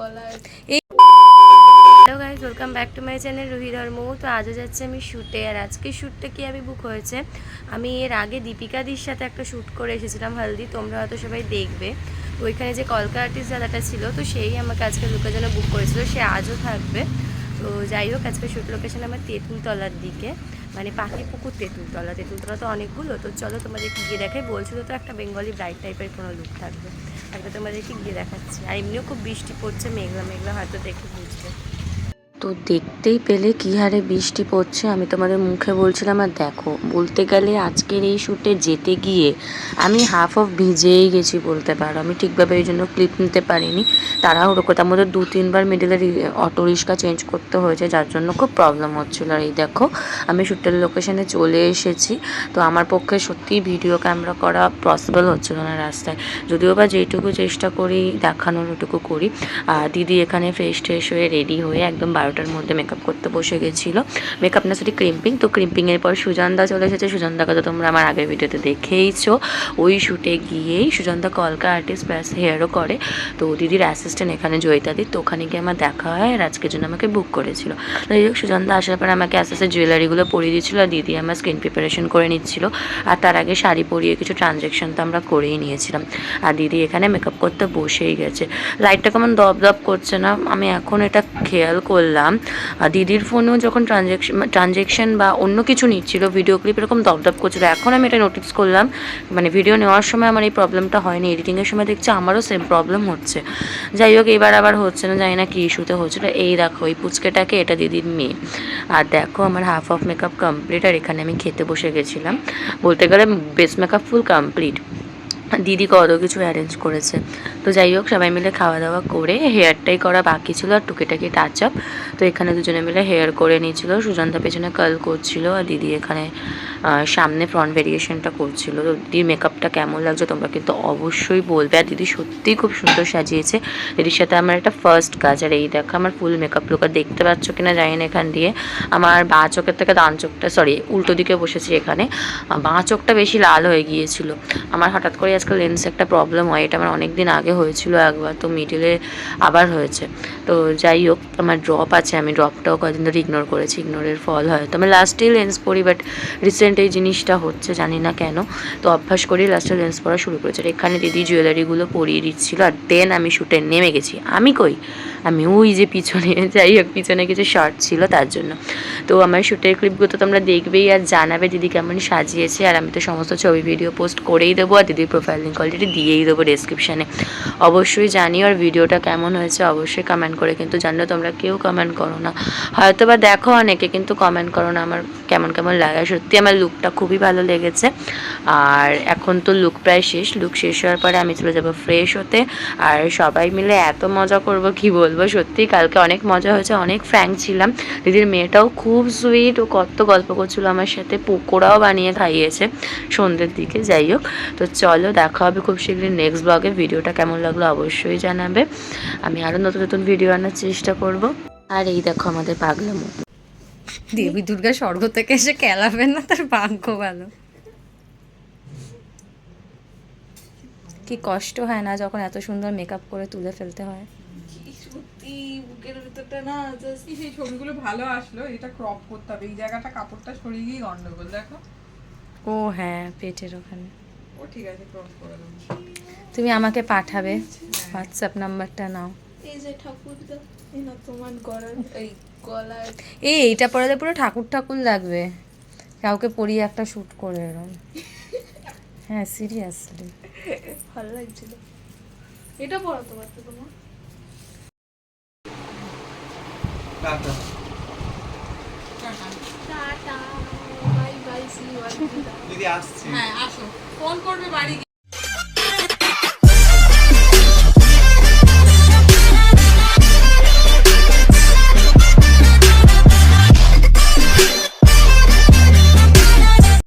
Hello guys, welcome back to my channel Ruhi ধর্ম। তো আজও যাচ্ছে আমি শ্যুটে। আর আজকে শ্যুটটা কি আমি বুক হয়েছে, আমি এর আগে দীপিকাদির সাথে একটা শ্যুট করে এসেছিলাম হলদি, তোমরা হয়তো সবাই দেখবে। তো ওইখানে যে কলকা আর্টিস্ট দাদাটা ছিল, তো সেই আমাকে আজকে লুকের জন্য বুক করেছিল, সে আজও থাকবে। তো যাই হোক, আজকে শ্যুট লোকেশন আমার তেঁতুলতলার দিকে, মানে পাখিপুকুর তেঁতুলতলা তো অনেকগুলো। তো চলো তোমাদেরকে গিয়ে দেখাই। বলছিল তো একটা বেঙ্গলি ব্রাইড টাইপের কোনো লুক থাকবে, একটা তোমাদেরকে গিয়ে দেখাচ্ছি। আর এমনিও খুব বৃষ্টি পড়ছে, মেঘলা মেঘলা, হয়তো দেখে বুঝবে। তো দেখতেই পেলে কী হারে বৃষ্টি পড়ছে, আমি তোমাদের মুখে বলছিলাম। আর দেখো, বলতে গেলে আজকের এই শ্যুটে যেতে গিয়ে আমি হাফ অফ ভিজেই গেছি বলতে পারো। আমি ঠিকভাবে এই জন্য ক্লিপ নিতে পারিনি, তাড়াহুড়ো করে। তার মধ্যে 2-3 বার মিডিলের অটো রিক্সা চেঞ্জ করতে হয়েছে, যার জন্য খুব প্রবলেম হচ্ছিলো। আর এই দেখো, আমি শ্যুটের লোকেশনে চলে এসেছি। তো আমার পক্ষে সত্যিই ভিডিও ক্যামেরা করা পসিবল হচ্ছিলো না রাস্তায়, যদিও বা যেইটুকু চেষ্টা করি দেখানোর ওটুকু করি। আর দিদি এখানে ফ্রেশ ট্রেশ হয়ে রেডি হয়ে একদম 12টার মধ্যে মেকআপ করতে বসে গেছিলো। মেকআপ না, সেটি ক্রিম্পিং। তো ক্রিম্পিংয়ের পর সুজনদা চলে এসেছে। সুজনদাকে তো তোমরা আমার আগের ভিডিওতে দেখেইছো। ওই শ্যুটে গিয়েই সুজনদা কলকা আর্টিস্ট প্লাস হেয়ারও করে। তো দিদির অ্যাসিস্ট্যান্ট এখানে জয়িতাদি, তো ওখানে গিয়ে আমার দেখা হয়। আর আজকের জন্য আমাকে বুক করেছিল। যাই হোক, সুজনদা আসার পর আমাকে আস্তে আস্তে জুয়েলারিগুলো পরিয়ে দিচ্ছিলো, আর দিদি আমার স্কিন প্রিপারেশন করে নিচ্ছিল। আর তার আগে শাড়ি পরিয়ে কিছু ট্রানজ্যাকশন তো আমরা করেই নিয়েছিলাম। আর দিদি এখানে মেকআপ করতে বসেই গেছে। লাইটটা কেমন দপ দপ করছে না, আমি এখন এটা খেয়াল করলাম। দিদির ফোনেও যখন ট্রানজ্যাকশন বা অন্য কিছু নিচ্ছিল, ভিডিও ক্লিপ এরকম দপদপ করছিল। এখন আমি এটা নোটিস করলাম, মানে ভিডিও নেওয়ার সময় আমার এই প্রবলেমটা হয়নি, এডিটিংয়ের সময় দেখছি আমারও সেম প্রবলেম হচ্ছে। যাই হোক, এবার আবার হচ্ছে না, জানি না কী ইস্যুতে হচ্ছিল। এই দেখো, এই পুচকেটাকে, এটা দিদির মেয়ে। আর দেখো, আমার হাফ অফ মেকআপ কমপ্লিট। আর এখানে আমি খেতে বসে গেছিলাম, বলতে গেলে বেস মেকআপ ফুল কমপ্লিট। দিদি কত কিছু অ্যারেঞ্জ করেছে। তো যাই হোক, সবাই মিলে খাওয়া দাওয়া করে হেয়ারটাই করা বাকি ছিল, আর টুকিটাকি টাচ আপ। তো এখানে দুজনে মিলে হেয়ার করে নিয়েছিল। সুজনদা পেছনে কার্ল করছিল, আর দিদি এখানে সামনে ফ্রন্ট ভেরিয়েশনটা করছিল। তো দিদির মেকআপটা কেমন লাগছে তোমরা কিন্তু অবশ্যই বলবে। আর দিদি সত্যিই খুব সুন্দর সাজিয়েছে। দিদির সাথে আমার একটা ফার্স্ট কাজ। আর এই দেখো আমার ফুল মেকআপ লুক। আর দেখতে পাচ্ছ কিনা জানি না, এখান দিয়ে আমার বাঁ চোখের থেকে ডান চোখটা, সরি উল্টো দিকে বসেছি এখানে, বাঁ চোখটা বেশি লাল হয়ে গিয়েছিল। আমার হঠাৎ করে আজকাল লেন্স একটা প্রবলেম হয়, এটা আমার অনেক দিন আগে হয়েছিল একবার, তো মিডিলে আবার হয়েছে। তো যাই হোক, আমার ড্রপ আছে, আমি ড্রপটাও কদিন ধরে ইগনোর করেছি, ইগনোরের ফল হয়। তো আমি লাস্টেই লেন্স পরি, বাট রিসেন্ট এই জিনিসটা হচ্ছে, জানি না কেন। তো অভ্যাস করেই লাস্টে লেন্স পরা শুরু করেছে। আর এখানে দিদি জুয়েলারিগুলো পরিয়ে দিচ্ছিলো। আর দেন আমি শ্যুটে নেমে গেছি। আমি কই, আমি ওই যে পিছনে, যাই হোক, পিছনে কিছু শর্ট ছিল তার জন্য। তো আমার শ্যুটের ক্লিপগুলো তো তোমরা দেখবেই, আর জানাবে দিদি কেমন সাজিয়েছে। আর আমি তো সমস্ত ছবি ভিডিও পোস্ট করেই দেবো, আর দিদির প্রোফাইল লিঙ্ক অলরেডি দিয়েই দেবো ডেসক্রিপশানে। অবশ্যই জানিও, আর ভিডিওটা কেমন হয়েছে অবশ্যই কমেন্ট করে কিন্তু জানলে। তোমরা কেউ কমেন্ট করো না, হয়তো বা দেখো অনেকে, কিন্তু কমেন্ট করো না আমার কেমন কেমন লাগে। সত্যি আমার লুকটা খুবই ভালো লেগেছে। আর এখন তো লুক প্রায় শেষ। লুক শেষ হওয়ার পরে আমি চলে যাবো ফ্রেশ হতে। আর সবাই মিলে এত মজা করবো কি বলবো। সত্যি কালকে অনেক মজা হয়েছে, অনেক ফ্র্যাঙ্ক ছিলাম। দিদির মেয়েটাও খুব সুইট, ও কত গল্প করছিল আমার সাথে, পকোড়াও বানিয়ে খাইয়েছে সন্ধ্যের দিকে। যাই হোক, তো চলো দেখা হবে খুব শীঘ্রই নেক্সট ব্লগে। ভিডিওটা কেমন লাগলো অবশ্যই জানাবে। আমি আরও নতুন নতুন ভিডিও আনার চেষ্টা করব। আর এই দেখো আমাদের পাগলামো, দেবী দুর্গা স্বর্গ থেকে এসে খেলাবে না, তার ভাগ্য ভালো। কি কষ্ট হয় না যখন এত সুন্দর মেকআপ করে তুলে ফেলতে হয়। সত্যি বুকের ভিতরটা না, সেই ছবিগুলো ভালো আসলো। এটা ক্রপ করতে হবে, এই জায়গাটা কাপড়টা সরিয়ে গিয়ে গন্ডগোল। দেখো, ও হ্যাঁ, পেটের ওখানে। ও ঠিক আছে, ক্রপ করে দেবো। তুমি আমাকে পাঠাবে, হোয়াটসঅ্যাপ নাম্বারটা নাও। এই যে ঠাকুরদা, এই না তোমার গলার, এই গলার, এইটা পরালে পুরো ঠাকুর ঠাকুর লাগবে। কাউকে পরিয়ে একটা শ্যুট করে এরম। হ্যাঁ সিরিয়াসলি ভালো লাগছিল। এটা পরাতে পারতো তোমার। Tata tata, bye bye, see you. দিদি আসছে, হ্যাঁ আসো, ফোন করবে বাড়ি।